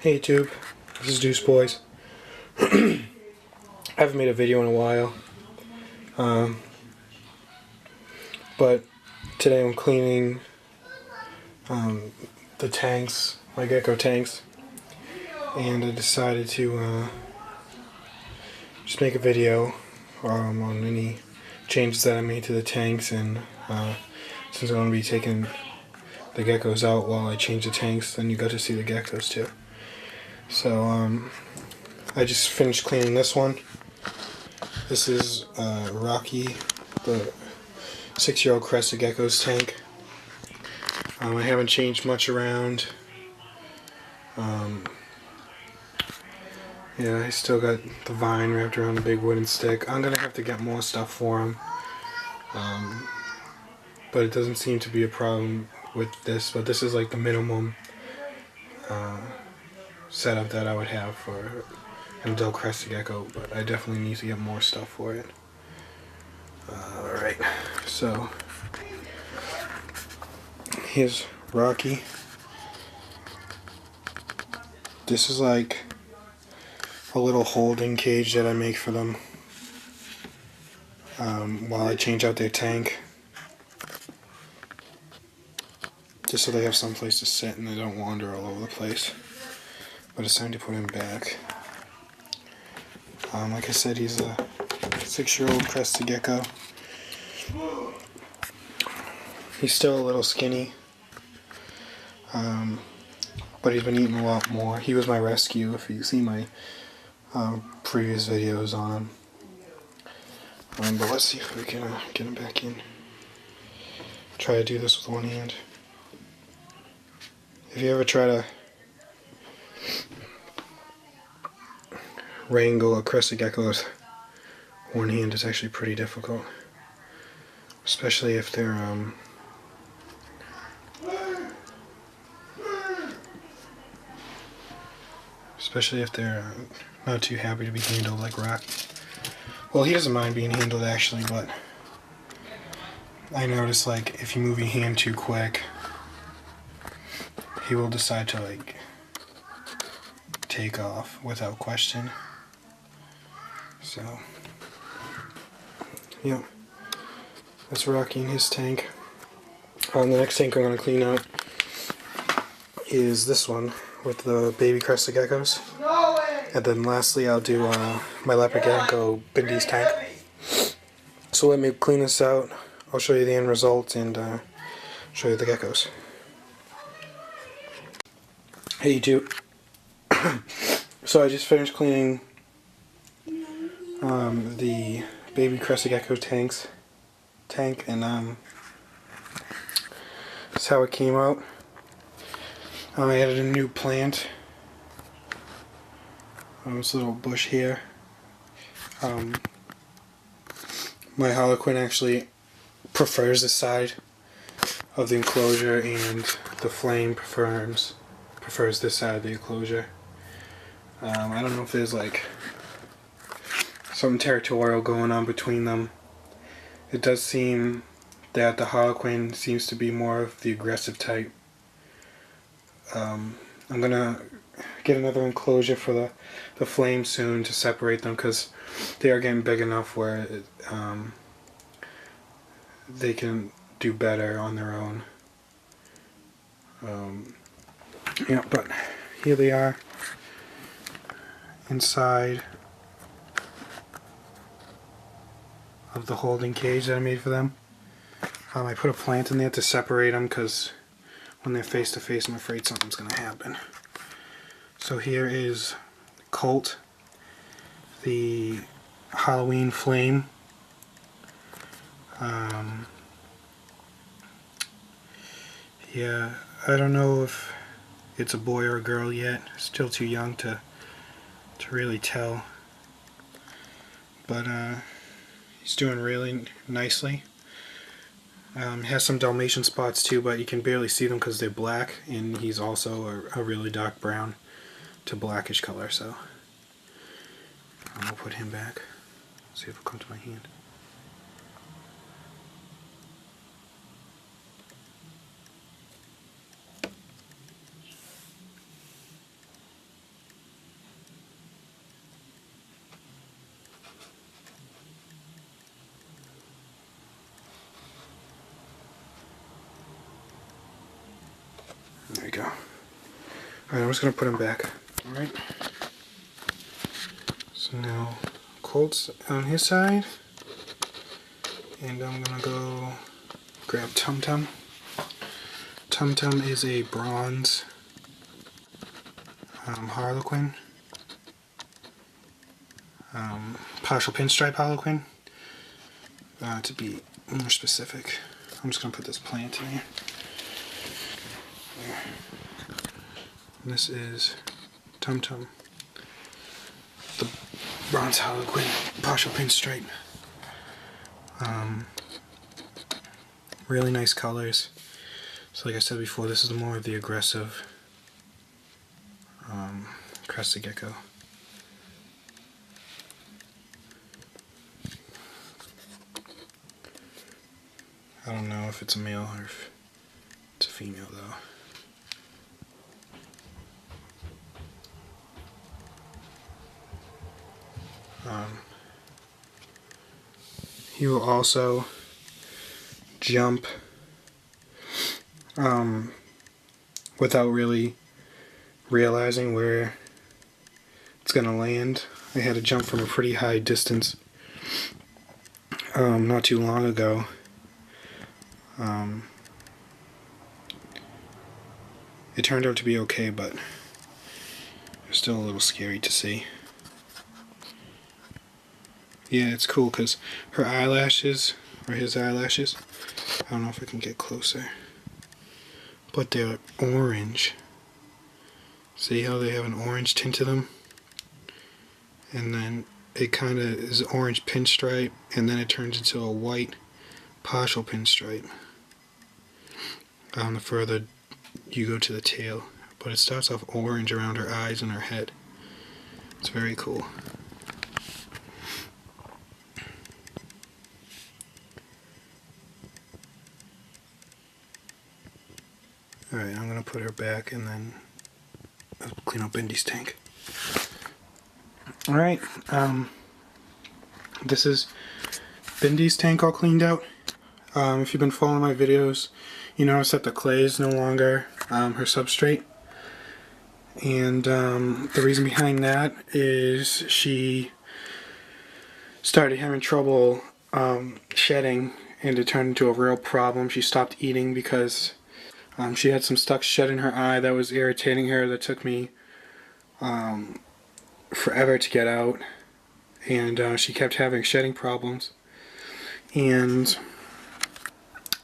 Hey YouTube, this is Deuce Boys. I haven't made a video in a while, but today I'm cleaning the tanks, my gecko tanks, and I decided to just make a video on any changes that I made to the tanks, and since I'm going to be taking the geckos out while I change the tanks, then you got to see the geckos too. So I just finished cleaning this one. This is Rocky, the 6-year-old Crested Geckos tank. I haven't changed much around. Yeah, I still got the vine wrapped around a big wooden stick. I'm gonna have to get more stuff for him. But it doesn't seem to be a problem with this. But this is like the minimum setup that I would have for an adult Crested Gecko. But I definitely need to get more stuff for it. Alright, so here's Rocky. This is like a little holding cage that I make for them while I change out their tank, just so they have some place to sit and they don't wander all over the place. But it's time to put him back. Like I said, he's a 6-year-old Crested Gecko. He's still a little skinny, but he's been eating a lot more. He was my rescue, if you see my previous videos on him. But let's see if we can get him back in. Try to do this with one hand. If you ever try to wrangle a Crested Gecko with one hand, it's actually pretty difficult. Especially if they're not too happy to be handled like Rocky. Well, he doesn't mind being handled actually, but I notice like if you move your hand too quick, he will decide to like take off without question. So, yeah, that's Rocky in his tank. The next tank I'm going to clean out is this one with the baby Crested Geckos. And then lastly I'll do my leopard gecko Bindi's tank. So let me clean this out. I'll show you the end result and show you the geckos. Hey YouTube. So I just finished cleaning the baby Crested Gecko tank, and that's how it came out. I added a new plant. This little bush here. My Harlequin actually prefers this side of the enclosure, and the flame prefers this side of the enclosure. I don't know if there's like something territorial going on between them. It does seem that the Harlequin seems to be more of the aggressive type. I'm gonna get another enclosure for the flame soon to separate them, because they are getting big enough where they can do better on their own. Yeah, but here they are inside of the holding cage that I made for them. I put a plant in there to separate them, because when they're face to face, I'm afraid something's going to happen. So here is Colt, the Halloween flame. Yeah, I don't know if it's a boy or a girl yet. Still too young to really tell. But he's doing really nicely. Has some Dalmatian spots too, but you can barely see them because they're black, and he's also a really dark brown to blackish color. So I'll put him back. See if it'll come to my hand. go. Alright, I'm just gonna put him back. Alright. So now Colt's on his side. And I'm gonna go grab Tum Tum. Tum Tum is a bronze Harlequin. Partial pinstripe Harlequin. To be more specific, I'm just gonna put this plant in here. And this is Tum Tum, the bronze Harlequin, partial pinstripe. Really nice colors. So like I said before, this is more of the aggressive crested gecko. I don't know if it's a male or if it's a female though. He will also jump without really realizing where it's going to land. I had to jump from a pretty high distance not too long ago. It turned out to be okay, but it's still a little scary to see. Yeah, it's cool because her eyelashes, or his eyelashes, I don't know if I can get closer, but they're orange. See how they have an orange tint to them? And then it kind of is orange pinstripe, and then it turns into a white partial pinstripe the further you go to the tail. But it starts off orange around her eyes and her head. It's very cool. Alright, I'm going to put her back and then I'll clean up Bindi's tank. Alright, this is Bindi's tank all cleaned out. If you've been following my videos, you notice that the clay is no longer her substrate. And the reason behind that is she started having trouble shedding, and it turned into a real problem. She stopped eating because she had some stuck shed in her eye that was irritating her, that took me forever to get out. And she kept having shedding problems. And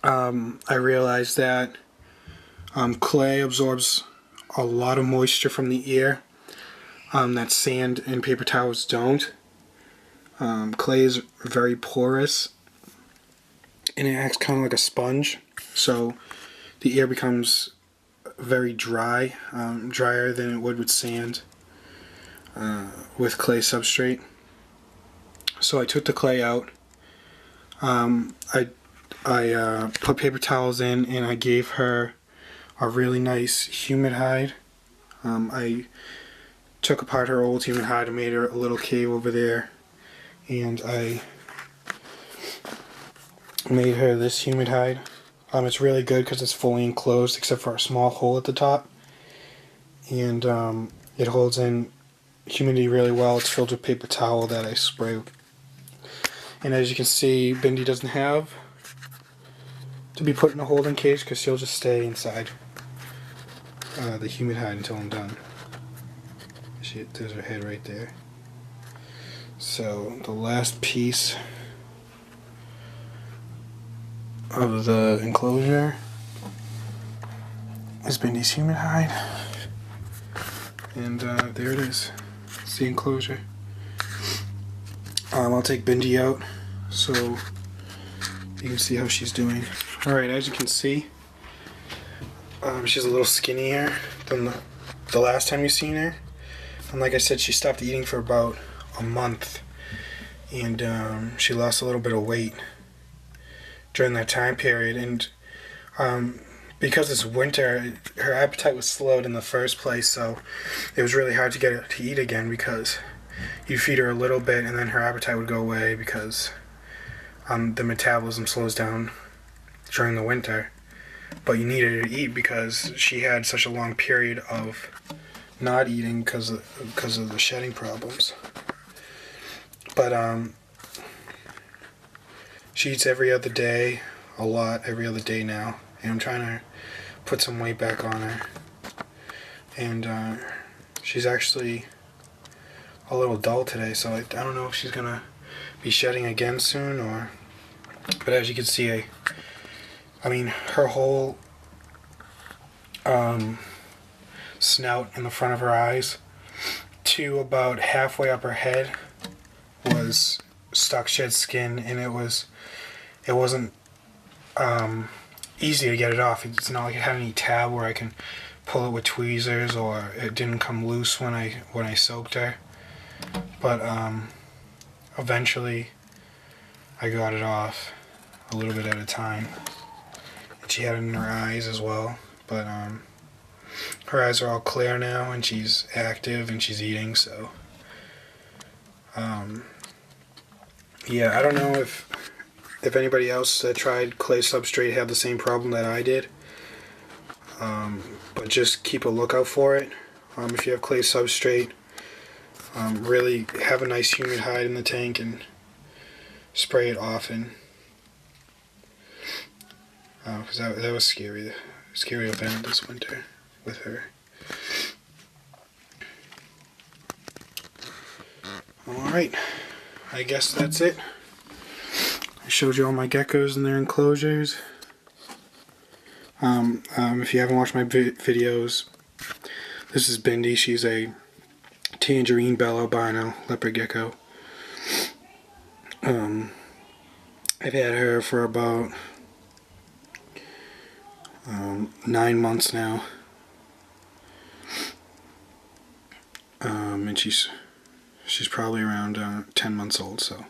I realized that clay absorbs a lot of moisture from the ear that sand and paper towels don't. Clay is very porous and it acts kind of like a sponge, so the ear becomes very dry, drier than it would with sand with clay substrate. So I took the clay out. I put paper towels in and I gave her a really nice humid hide. I took apart her old humid hide and made her a little cave over there, and I made her this humid hide. It's really good because it's fully enclosed except for a small hole at the top, and it holds in humidity really well. It's filled with paper towel that I spray. And as you can see, Bindi doesn't have to be put in a holding cage because she'll just stay inside the humid hide until I'm done. There's her head right there. So the last piece of the enclosure is Bindi's humid hide, and there it is. It's the enclosure. I'll take Bindi out so you can see how she's doing. Alright, as you can see, she's a little skinnier than the last time you've seen her. And like I said, she stopped eating for about a month, and she lost a little bit of weight during that time period. And because it's winter, her appetite was slowed in the first place, so it was really hard to get her to eat again, because you feed her a little bit and then her appetite would go away because the metabolism slows down during the winter. but you needed her to eat because she had such a long period of not eating because of the shedding problems. But she eats every other day, a lot, every other day now, and I'm trying to put some weight back on her. And she's actually a little dull today, so I don't know if she's gonna be shedding again soon, or. But as you can see, I mean, her whole snout in the front of her eyes to about halfway up her head was stuck shed skin, and it wasn't easy to get it off. It's not like it had any tab where I can pull it with tweezers, or it didn't come loose when I soaked her. But eventually I got it off a little bit at a time. And she had it in her eyes as well, but her eyes are all clear now, and she's active and she's eating, so yeah, I don't know if anybody else that tried clay substrate had the same problem that I did, but just keep a lookout for it. If you have clay substrate, really have a nice humid hide in the tank and spray it often, because that was scary event this winter with her. Alright, I guess that's it. I showed you all my geckos and their enclosures. If you haven't watched my videos, this is Bindi. She's a tangerine bell albino leopard gecko. I've had her for about 9 months now, and she's probably around 10 months old. So